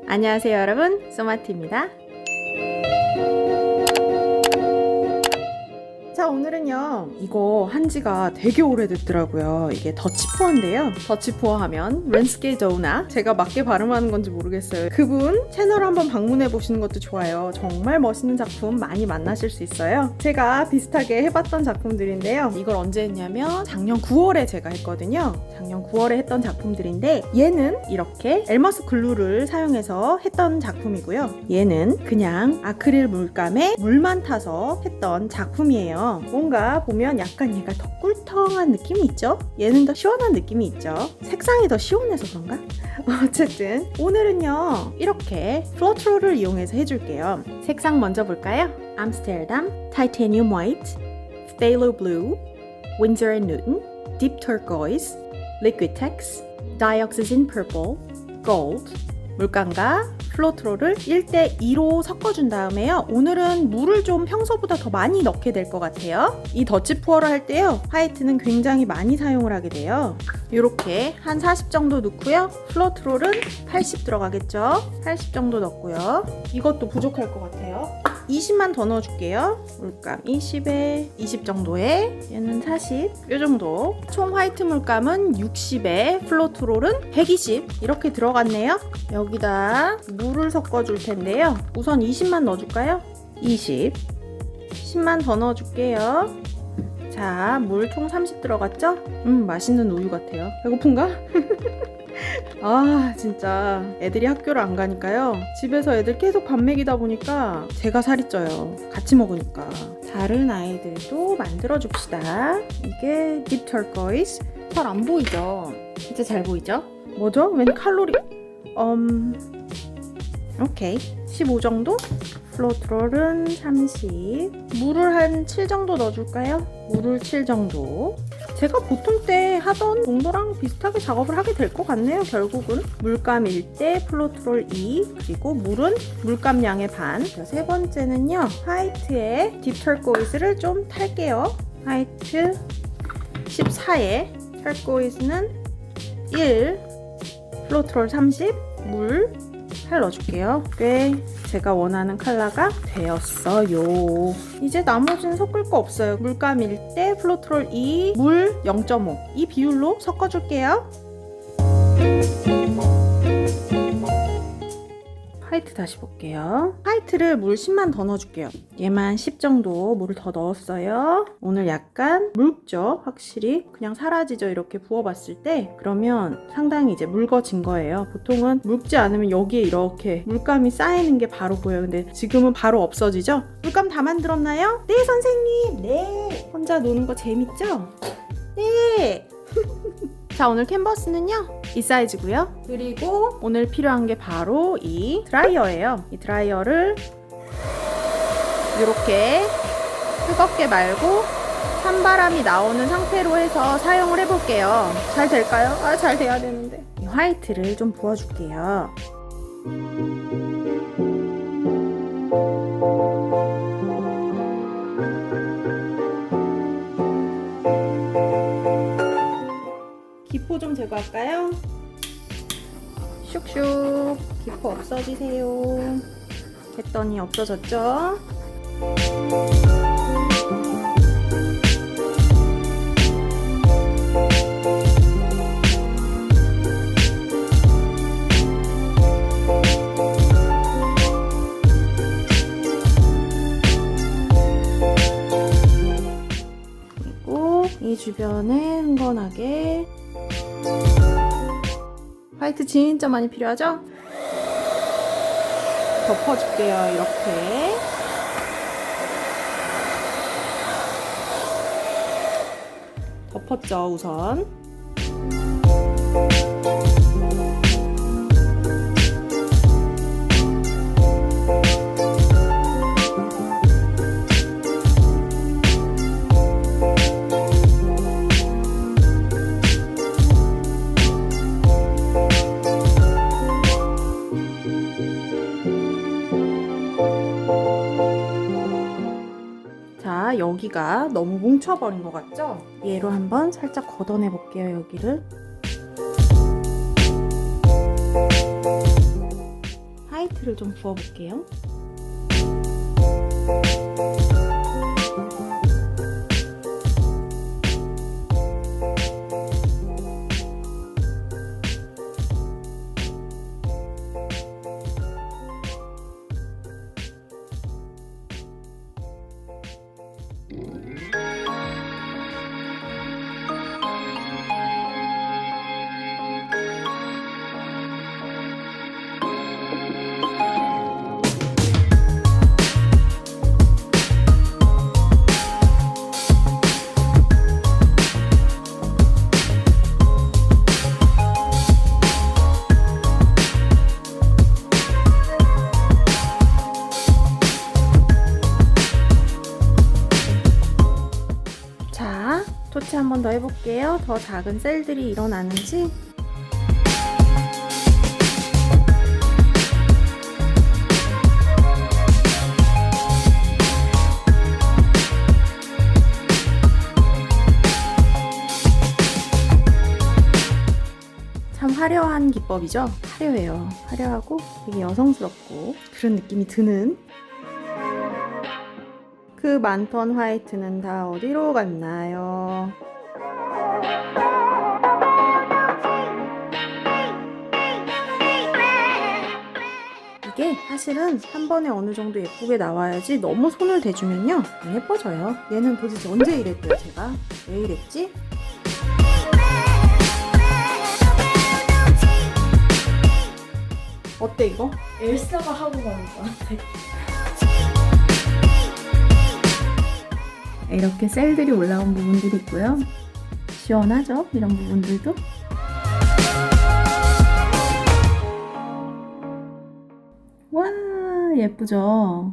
안녕하세요 여러분, 소마티입니다. 자, 오늘은요 이거 한지가 되게 오래됐더라고요. 이게 더치푸어인데요. 더치푸어 하면 렌스케 저우나, 제가 맞게 발음하는 건지 모르겠어요. 그분 채널 한번 방문해 보시는 것도 좋아요. 정말 멋있는 작품 많이 만나실 수 있어요. 제가 비슷하게 해봤던 작품들인데요, 이걸 언제 했냐면 작년 9월에 제가 했거든요. 작년 9월에 했던 작품들인데, 얘는 이렇게 엘머스 글루를 사용해서 했던 작품이고요, 얘는 그냥 아크릴 물감에 물만 타서 했던 작품이에요. 뭔가 보면 약간 얘가 더 꿀텅한 느낌이 있죠? 얘는 더 시원한 느낌이 있죠? 색상이 더 시원해서 그런가? 어쨌든 오늘은요 이렇게 플로트롤을 이용해서 해줄게요. 색상 먼저 볼까요? 암스테르담, 타이타늄 화이트, phthalo blue, Winsor & Newton, deep turquoise, liquitex, dioxazine purple, gold. 물감과 플로트롤을 1대2로 섞어준 다음에요, 오늘은 물을 좀 평소보다 더 많이 넣게 될 것 같아요. 이 더치푸어를 할 때요, 화이트는 굉장히 많이 사용을 하게 돼요. 이렇게 한 40 정도 넣고요, 플로트롤은 80 들어가겠죠. 80 정도 넣고요. 이것도 부족할 것 같아요. 20만 더 넣어줄게요. 물감 20에 20 정도에, 얘는 40, 이 정도. 총 화이트 물감은 60에 플로트롤은 120 이렇게 들어갔네요. 여기다 물을 섞어줄 텐데요, 우선 20만 넣어줄까요? 20, 10만 더 넣어줄게요. 자, 물 총 30 들어갔죠? 맛있는 우유 같아요. 배고픈가? 아, 진짜 애들이 학교를 안 가니까요, 집에서 애들 계속 밥 먹이다 보니까 제가 살이 쪄요. 같이 먹으니까. 다른 아이들도 만들어 줍시다. 이게 딥 터코이즈. 잘 안 보이죠? 진짜 잘 보이죠? 뭐죠? 웬 칼로리? 오케이, 15 정도? 플로트롤은 30. 물을 한 7 정도 넣어줄까요? 물을 7 정도. 제가 보통 때 하던 정도랑 비슷하게 작업을 하게 될 것 같네요. 결국은 물감 1대, 플로트롤 2, 그리고 물은 물감 양의 반. 세 번째는요, 화이트에 딥 터코이즈를 좀 탈게요. 화이트 14에 터코이즈는 1, 플로트롤 30, 물 8 넣어줄게요. 꽤 제가 원하는 컬러가 되었어요. 이제 나머지는 섞을 거 없어요. 물감 1대, 플로트롤 2, 물 0.5 이 비율로 섞어줄게요. 화이트 다시 볼게요. 화이트를 물 10만 더 넣어줄게요. 얘만 10 정도 물을 더 넣었어요. 오늘 약간 묽죠? 확실히 그냥 사라지죠? 이렇게 부어봤을 때. 그러면 상당히 이제 묽어진 거예요. 보통은 묽지 않으면 여기에 이렇게 물감이 쌓이는 게 바로 보여요. 근데 지금은 바로 없어지죠? 물감 다 만들었나요? 네, 선생님. 네. 혼자 노는 거 재밌죠? 네. 자, 오늘 캔버스는요 이 사이즈고요. 그리고 오늘 필요한 게 바로 이 드라이어예요. 이 드라이어를 이렇게 뜨겁게 말고 찬바람이 나오는 상태로 해서 사용을 해볼게요. 잘 될까요? 아, 잘 돼야 되는데. 이 화이트를 좀 부어줄게요. 기포 좀 제거할까요? 슉슉. 기포 없어지세요. 했더니 없어졌죠? 그리고 이 주변에 흥건하게. 화이트 진짜 많이 필요하죠? 덮어줄게요. 이렇게. 덮었죠, 우선. 여기가 너무 뭉쳐버린 것 같죠? 얘로 한번 살짝 걷어내 볼게요, 여기를. 물을 좀 부어볼게요. 토치 한 번 더 해볼게요. 더 작은 셀들이 일어나는지. 참 화려한 기법이죠. 화려해요. 화려하고 되게 여성스럽고 그런 느낌이 드는. 그 많던 화이트는 다 어디로 갔나요? 이게 사실은 한 번에 어느 정도 예쁘게 나와야지 너무 손을 대주면요 안 예뻐져요. 얘는 도대체 언제 이랬대요 제가? 왜 이랬지? 어때 이거? 엘사가 하고 가는 것 같아. 이렇게 셀들이 올라온 부분들이 있고요. 시원하죠? 이런 부분들도. 와, 예쁘죠?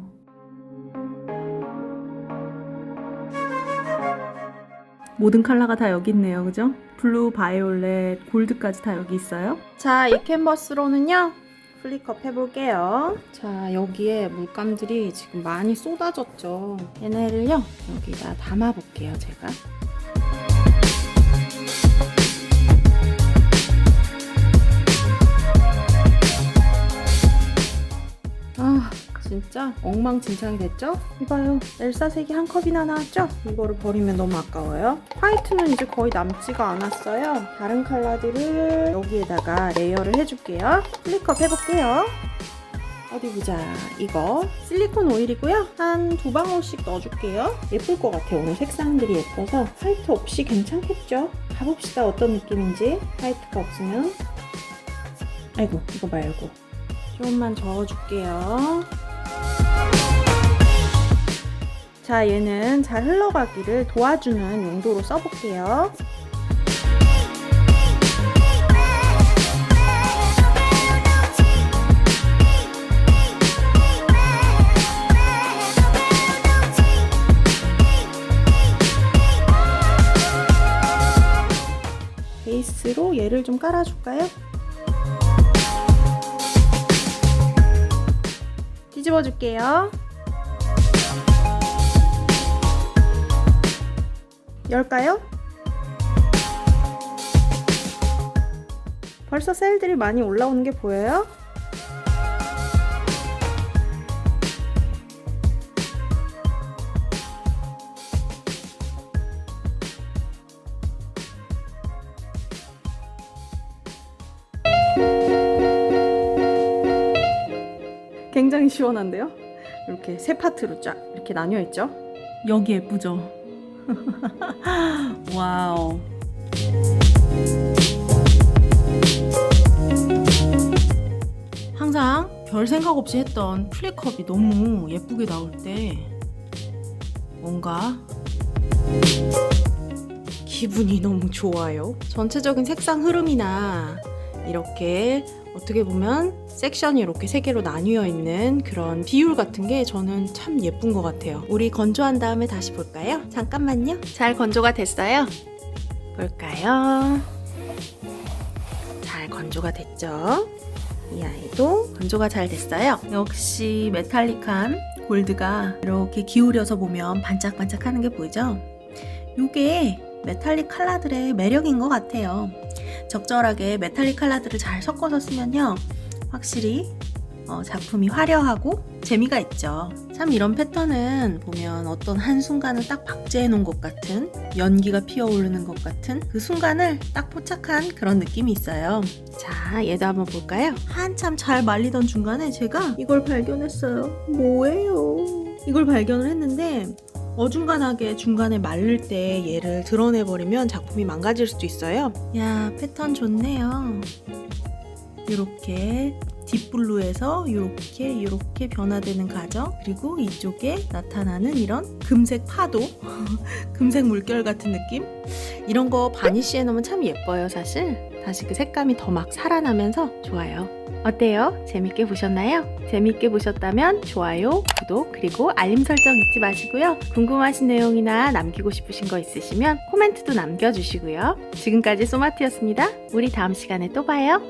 모든 컬러가 다 여기 있네요. 그죠? 블루, 바이올렛, 골드까지 다 여기 있어요. 자, 이 캔버스로는요. 플리컵 해볼게요. 자, 여기에 물감들이 지금 많이 쏟아졌죠. 얘네를요 여기다 담아볼게요 제가. 아 진짜 엉망진창이 됐죠? 이봐요, 엘사 색이 한 컵이나 나왔죠? 이거를 버리면 너무 아까워요. 화이트는 이제 거의 남지가 않았어요. 다른 컬러들을 여기에다가 레이어를 해줄게요. 플리컵 해볼게요. 어디 보자. 이거 실리콘 오일이고요. 한 2방울씩 넣어줄게요. 예쁠 것 같아요. 오늘 색상들이 예뻐서 화이트 없이 괜찮겠죠? 가봅시다. 어떤 느낌인지. 화이트가 없으면. 아이고 이거 말고 조금만 저어줄게요. 자, 얘는 잘 흘러가기를 도와주는 용도로 써볼게요. 베이스로 얘를 좀 깔아줄까요? 뒤집어 줄게요. 열까요? 벌써 셀들이 많이 올라오는 게 보여요? 굉장히 시원한데요? 이렇게 세 파트로 쫙 이렇게 나뉘어 있죠? 여기 예쁘죠? 와우. 항상 별 생각 없이 했던 플리컵이 너무 예쁘게 나올 때 뭔가 기분이 너무 좋아요. 전체적인 색상 흐름이나 이렇게 어떻게 보면 섹션이 이렇게 세 개로 나뉘어 있는 그런 비율 같은 게 저는 참 예쁜 것 같아요. 우리 건조한 다음에 다시 볼까요? 잠깐만요. 잘 건조가 됐어요? 볼까요? 잘 건조가 됐죠? 이 아이도 건조가 잘 됐어요. 역시 메탈릭한 골드가 이렇게 기울여서 보면 반짝반짝 하는 게 보이죠? 이게 메탈릭 컬러들의 매력인 것 같아요. 적절하게 메탈릭 컬러들을 잘 섞어서 쓰면요 확실히 작품이 화려하고 재미가 있죠. 참 이런 패턴은 보면 어떤 한순간을 딱 박제해 놓은 것 같은, 연기가 피어오르는 것 같은 그 순간을 딱 포착한 그런 느낌이 있어요. 자, 얘도 한번 볼까요? 한참 잘 말리던 중간에 제가 이걸 발견했어요. 뭐예요? 이걸 발견을 했는데 어중간하게 중간에 말릴 때 얘를 드러내버리면 작품이 망가질 수도 있어요. 야, 패턴 좋네요. 이렇게 딥블루에서 이렇게 변화되는 과정, 그리고 이쪽에 나타나는 이런 금색 파도 금색 물결 같은 느낌, 이런 거 바니쉬에 넣으면 참 예뻐요. 사실 다시 그 색감이 더 막 살아나면서 좋아요. 어때요? 재밌게 보셨나요? 재밌게 보셨다면 좋아요, 구독, 그리고 알림 설정 잊지 마시고요. 궁금하신 내용이나 남기고 싶으신 거 있으시면 코멘트도 남겨주시고요. 지금까지 소마티였습니다. 우리 다음 시간에 또 봐요.